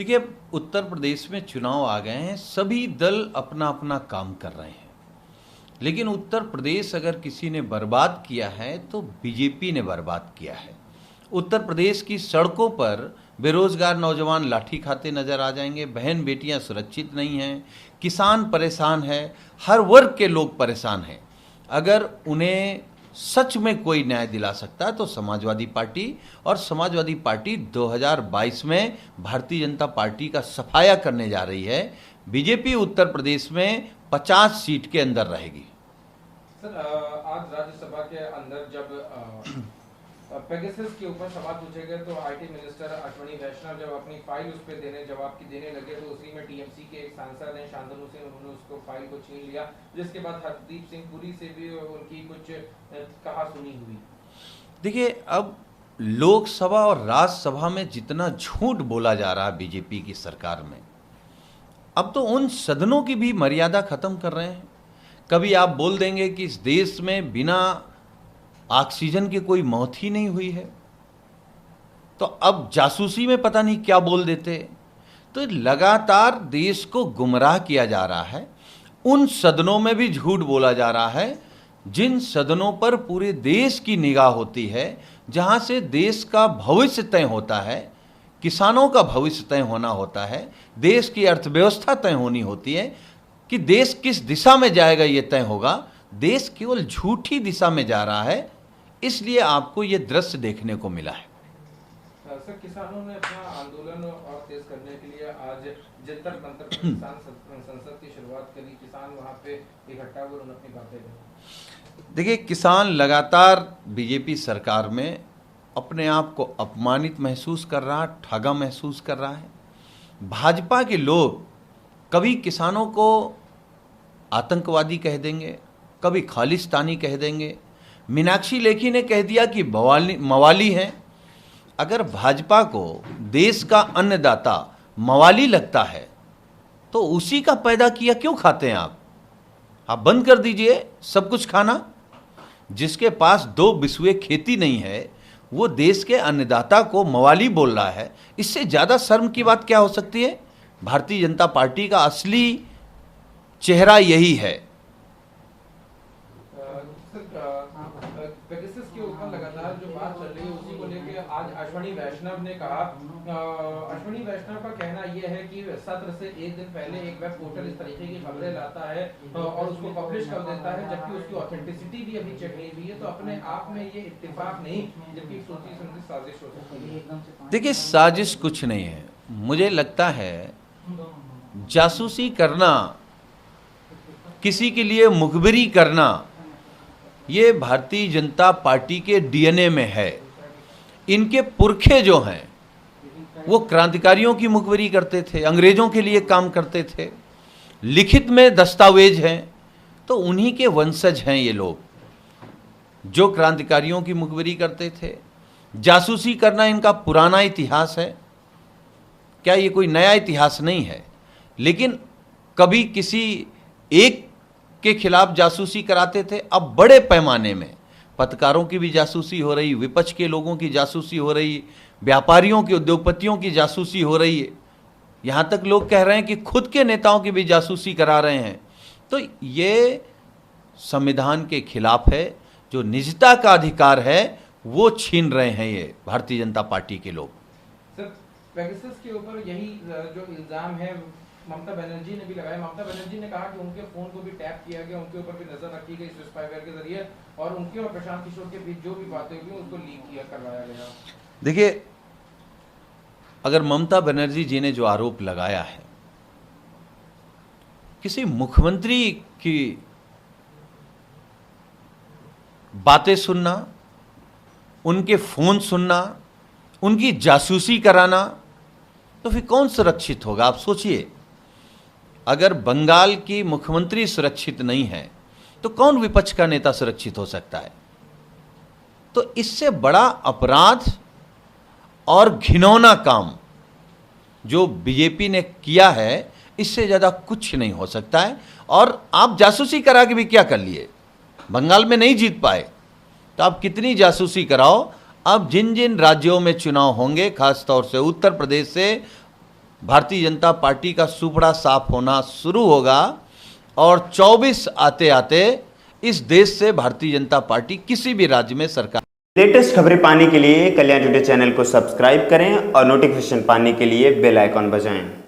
देखिए, उत्तर प्रदेश में चुनाव आ गए हैं, सभी दल अपना अपना काम कर रहे हैं। लेकिन उत्तर प्रदेश अगर किसी ने बर्बाद किया है तो बीजेपी ने बर्बाद किया है। उत्तर प्रदेश की सड़कों पर बेरोजगार नौजवान लाठी खाते नजर आ जाएंगे, बहन बेटियां सुरक्षित नहीं हैं, किसान परेशान है, हर वर्ग के लोग परेशान हैं। अगर उन्हें सच में कोई न्याय दिला सकता है तो समाजवादी पार्टी, और समाजवादी पार्टी 2022 में भारतीय जनता पार्टी का सफाया करने जा रही है। बीजेपी उत्तर प्रदेश में 50 सीट के अंदर रहेगी। सर, आज राज्यसभा के अंदर जब पेगासस के ऊपर सवाल पूछे गए तो आईटी मिनिस्टर अश्विनी वैष्णव जब अपनी फाइल उस पर जवाब देने लगे तो उसी में टीएमसी के एक सांसद हैं शांतनु सिंह, उन्होंने उसको फाइल को छीन लिया, जिसके बाद हरदीप सिंह पुरी से भी उनकी कुछ कहा सुनी हुई। देखिए, अब लोकसभा और राज्यसभा में जितना झूठ बोला जा रहा है बीजेपी की सरकार में, अब तो उन सदनों की भी मर्यादा खत्म कर रहे हैं। कभी आप बोल देंगे कि इस देश में बिना ऑक्सीजन की कोई मौत ही नहीं हुई है, तो अब जासूसी में पता नहीं क्या बोल देते। तो लगातार देश को गुमराह किया जा रहा है। उन सदनों में भी झूठ बोला जा रहा है जिन सदनों पर पूरे देश की निगाह होती है, जहां से देश का भविष्य तय होता है, किसानों का भविष्य तय होना होता है, देश की अर्थव्यवस्था तय होनी होती है कि देश किस दिशा में जाएगा ये तय होगा। देश केवल झूठी दिशा में जा रहा है, इसलिए आपको ये दृश्य देखने को मिला है। सर, किसानों ने अपना आंदोलन और तेज करने के लिए आज जंतर मंतर पर किसान संसद की शुरुआत करी। किसान वहां पे इकट्ठा हुए, उन्होंने अपनी बातें कही। देखिए, किसान लगातार बीजेपी सरकार में अपने आप को अपमानित महसूस कर रहा है, ठगा महसूस कर रहा है। भाजपा के लोग कभी किसानों को आतंकवादी कह देंगे, कभी खालिस्तानी कह देंगे। मीनाक्षी लेखी ने कह दिया कि मवाली हैं। अगर भाजपा को देश का अन्नदाता मवाली लगता है तो उसी का पैदा किया क्यों खाते हैं आप बंद कर दीजिए सब कुछ खाना। जिसके पास 2 बिस्वे खेती नहीं है वो देश के अन्नदाता को मवाली बोल रहा है, इससे ज्यादा शर्म की बात क्या हो सकती है। भारतीय जनता पार्टी का असली चेहरा यही है। पेगासस के ऊपर लगातार जो बात चल रही है उसी को लेकर आज अश्विनी वैष्णव ने कहा। अश्विनी वैष्णव का कहना यह है कि सत्र से एक दिन पहले एक वेब पोर्टल इस तरीके की खबरें लाता है और उसको पब्लिश कर देता है, जबकि उसकी ऑथेंटिसिटी भी अभी चेक नहीं हुई है। तो अपने आप में ये इत्तेफाक नहीं, जबकि सोची समझी साजिश हो सकती है। देखिए, साजिश कुछ नहीं है। मुझे लगता है जासूसी करना, किसी के लिए मुखबिरी करना, ये भारतीय जनता पार्टी के डीएनए में है। इनके पुरखे जो हैं वो क्रांतिकारियों की मुखबिरी करते थे, अंग्रेजों के लिए काम करते थे, लिखित में दस्तावेज हैं, तो उन्हीं के वंशज हैं ये लोग जो क्रांतिकारियों की मुखबिरी करते थे। जासूसी करना इनका पुराना इतिहास है, क्या ये कोई नया इतिहास नहीं है। लेकिन कभी किसी एक के खिलाफ जासूसी कराते थे, अब बड़े पैमाने में पत्रकारों की भी जासूसी हो रही, विपक्ष के लोगों की जासूसी हो रही, व्यापारियों की, उद्योगपतियों की जासूसी हो रही है। यहाँ तक लोग कह रहे हैं कि खुद के नेताओं की भी जासूसी करा रहे हैं। तो ये संविधान के खिलाफ है। जो निजता का अधिकार है वो छीन रहे हैं ये भारतीय जनता पार्टी के लोग। सर, पेगासस के ऊपर यही जो इल्जाम है ममता बनर्जी ने भी लगाया। ममता बनर्जी ने कहा कि उनके फोन को भी टैप किया गया, उनके ऊपर भी नजर रखी गई स्पाईवेयर के जरिए, और उनके और प्रशांत किशोर के बीच जो भी बातें हुई उसको लीक करवाया गया। देखिए, अगर ममता बनर्जी जी ने जो आरोप लगाया है, किसी मुख्यमंत्री की बातें सुनना, उनके फोन सुनना, उनकी जासूसी कराना, तो फिर कौन सुरक्षित होगा। आप सोचिए, अगर बंगाल की मुख्यमंत्री सुरक्षित नहीं है तो कौन विपक्ष का नेता सुरक्षित हो सकता है। तो इससे बड़ा अपराध और घिनौना काम जो बीजेपी ने किया है, इससे ज्यादा कुछ नहीं हो सकता है। और आप जासूसी करा के भी क्या कर लिए, बंगाल में नहीं जीत पाए तो आप कितनी जासूसी कराओ। अब जिन जिन राज्यों में चुनाव होंगे, खासतौर से उत्तर प्रदेश से भारतीय जनता पार्टी का सुपड़ा साफ होना शुरू होगा और 24 आते आते इस देश से भारतीय जनता पार्टी किसी भी राज्य में सरकार। लेटेस्ट खबरें पाने के लिए कल्याण टुडे चैनल को सब्सक्राइब करें और नोटिफिकेशन पाने के लिए बेल आइकॉन बजाएं।